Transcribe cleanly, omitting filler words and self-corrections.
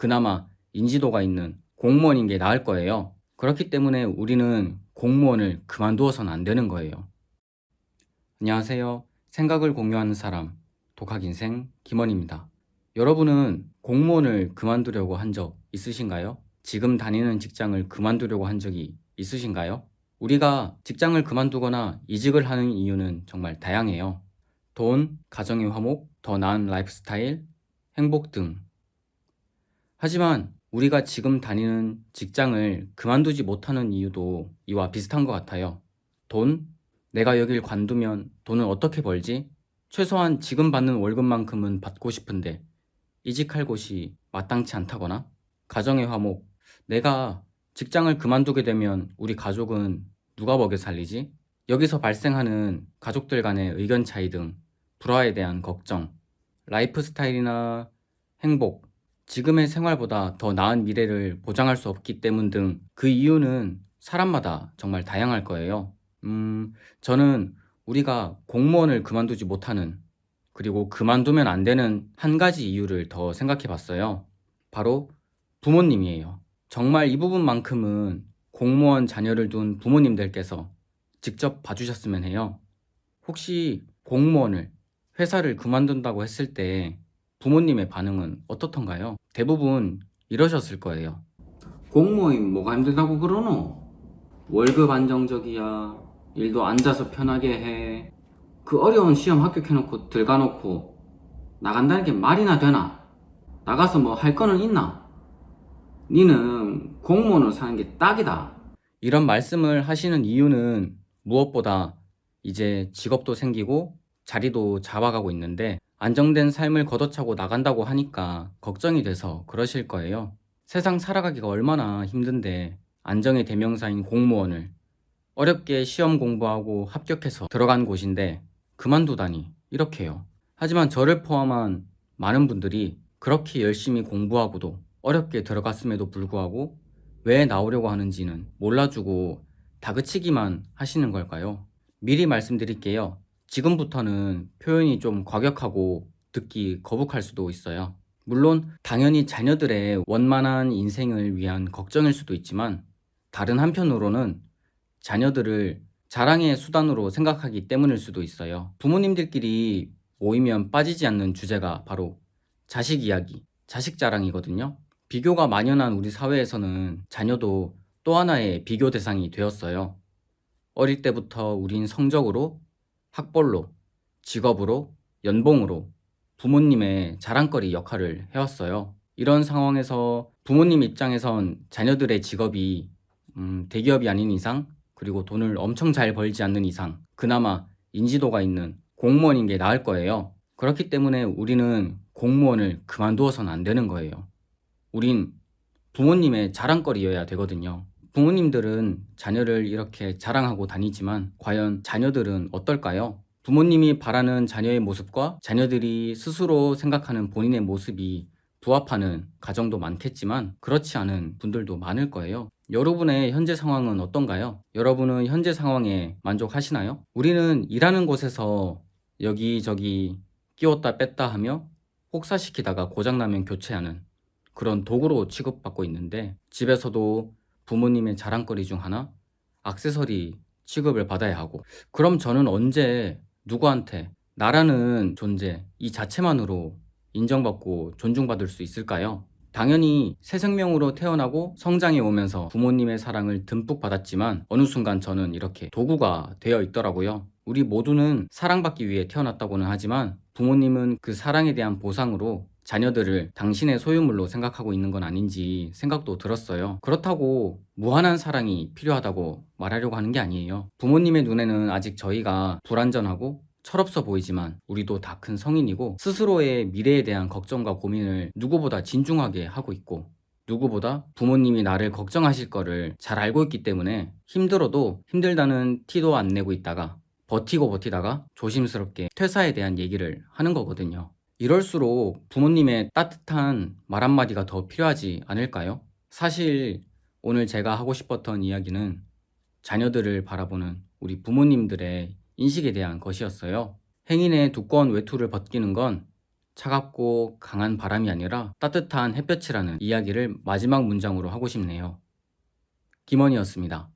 그나마 인지도가 있는 공무원인 게 나을 거예요. 그렇기 때문에 우리는 공무원을 그만두어서는 안 되는 거예요. 안녕하세요. 생각을 공유하는 사람, 독학인생 김원입니다. 여러분은 공무원을 그만두려고 한 적 있으신가요? 지금 다니는 직장을 그만두려고 한 적이 있으신가요? 우리가 직장을 그만두거나 이직을 하는 이유는 정말 다양해요. 돈, 가정의 화목, 더 나은 라이프 스타일, 행복 등. 하지만 우리가 지금 다니는 직장을 그만두지 못하는 이유도 이와 비슷한 것 같아요. 돈? 내가 여길 관두면 돈을 어떻게 벌지? 최소한 지금 받는 월급만큼은 받고 싶은데 이직할 곳이 마땅치 않다거나, 가정의 화목. 내가 직장을 그만두게 되면 우리 가족은 누가 먹여 살리지? 여기서 발생하는 가족들 간의 의견 차이 등 불화에 대한 걱정, 라이프 스타일이나 행복, 지금의 생활보다 더 나은 미래를 보장할 수 없기 때문 등 그 이유는 사람마다 정말 다양할 거예요. 저는 우리가 공무원을 그만두지 못하는, 그리고 그만두면 안 되는 한 가지 이유를 더 생각해 봤어요. 바로 부모님이에요. 정말 이 부분만큼은 공무원 자녀를 둔 부모님들께서 직접 봐주셨으면 해요. 혹시 공무원을, 회사를 그만둔다고 했을 때 부모님의 반응은 어떻던가요? 대부분 이러셨을 거예요. 공무원이 뭐가 힘들다고 그러노? 월급 안정적이야. 일도 앉아서 편하게 해. 그 어려운 시험 합격해놓고 들어가놓고 나간다는 게 말이나 되나? 나가서 뭐 할 거는 있나? 니는 공무원으로 사는 게 딱이다. 이런 말씀을 하시는 이유는 무엇보다 이제 직업도 생기고 자리도 잡아가고 있는데 안정된 삶을 걷어차고 나간다고 하니까 걱정이 돼서 그러실 거예요. 세상 살아가기가 얼마나 힘든데 안정의 대명사인 공무원을 어렵게 시험 공부하고 합격해서 들어간 곳인데 그만두다니, 이렇게요. 하지만 저를 포함한 많은 분들이 그렇게 열심히 공부하고도 어렵게 들어갔음에도 불구하고 왜 나오려고 하는지는 몰라주고 다그치기만 하시는 걸까요? 미리 말씀드릴게요. 지금부터는 표현이 좀 과격하고 듣기 거북할 수도 있어요. 물론 당연히 자녀들의 원만한 인생을 위한 걱정일 수도 있지만, 다른 한편으로는 자녀들을 자랑의 수단으로 생각하기 때문일 수도 있어요. 부모님들끼리 모이면 빠지지 않는 주제가 바로 자식 이야기, 자식 자랑이거든요. 비교가 만연한 우리 사회에서는 자녀도 또 하나의 비교 대상이 되었어요. 어릴 때부터 우린 성적으로, 학벌로, 직업으로, 연봉으로 부모님의 자랑거리 역할을 해왔어요. 이런 상황에서 부모님 입장에선 자녀들의 직업이 대기업이 아닌 이상, 그리고 돈을 엄청 잘 벌지 않는 이상 그나마 인지도가 있는 공무원인 게 나을 거예요. 그렇기 때문에 우리는 공무원을 그만두어서는 안 되는 거예요. 우린 부모님의 자랑거리여야 되거든요. 부모님들은 자녀를 이렇게 자랑하고 다니지만 과연 자녀들은 어떨까요? 부모님이 바라는 자녀의 모습과 자녀들이 스스로 생각하는 본인의 모습이 부합하는 가정도 많겠지만 그렇지 않은 분들도 많을 거예요. 여러분의 현재 상황은 어떤가요? 여러분은 현재 상황에 만족하시나요? 우리는 일하는 곳에서 여기저기 끼웠다 뺐다 하며 혹사시키다가 고장나면 교체하는 그런 도구로 취급받고 있는데, 집에서도 부모님의 자랑거리 중 하나, 액세서리 취급을 받아야 하고, 그럼 저는 언제 누구한테 나라는 존재 이 자체만으로 인정받고 존중받을 수 있을까요? 당연히 새 생명으로 태어나고 성장해 오면서 부모님의 사랑을 듬뿍 받았지만 어느 순간 저는 이렇게 도구가 되어 있더라고요. 우리 모두는 사랑받기 위해 태어났다고는 하지만 부모님은 그 사랑에 대한 보상으로 자녀들을 당신의 소유물로 생각하고 있는 건 아닌지 생각도 들었어요. 그렇다고 무한한 사랑이 필요하다고 말하려고 하는 게 아니에요. 부모님의 눈에는 아직 저희가 불완전하고 철없어 보이지만 우리도 다 큰 성인이고 스스로의 미래에 대한 걱정과 고민을 누구보다 진중하게 하고 있고, 누구보다 부모님이 나를 걱정하실 거를 잘 알고 있기 때문에 힘들어도 힘들다는 티도 안 내고 있다가 버티고 버티다가 조심스럽게 퇴사에 대한 얘기를 하는 거거든요. 이럴수록 부모님의 따뜻한 말 한마디가 더 필요하지 않을까요? 사실 오늘 제가 하고 싶었던 이야기는 자녀들을 바라보는 우리 부모님들의 인식에 대한 것이었어요. 행인의 두꺼운 외투를 벗기는 건 차갑고 강한 바람이 아니라 따뜻한 햇볕이라는 이야기를 마지막 문장으로 하고 싶네요. 김원이었습니다.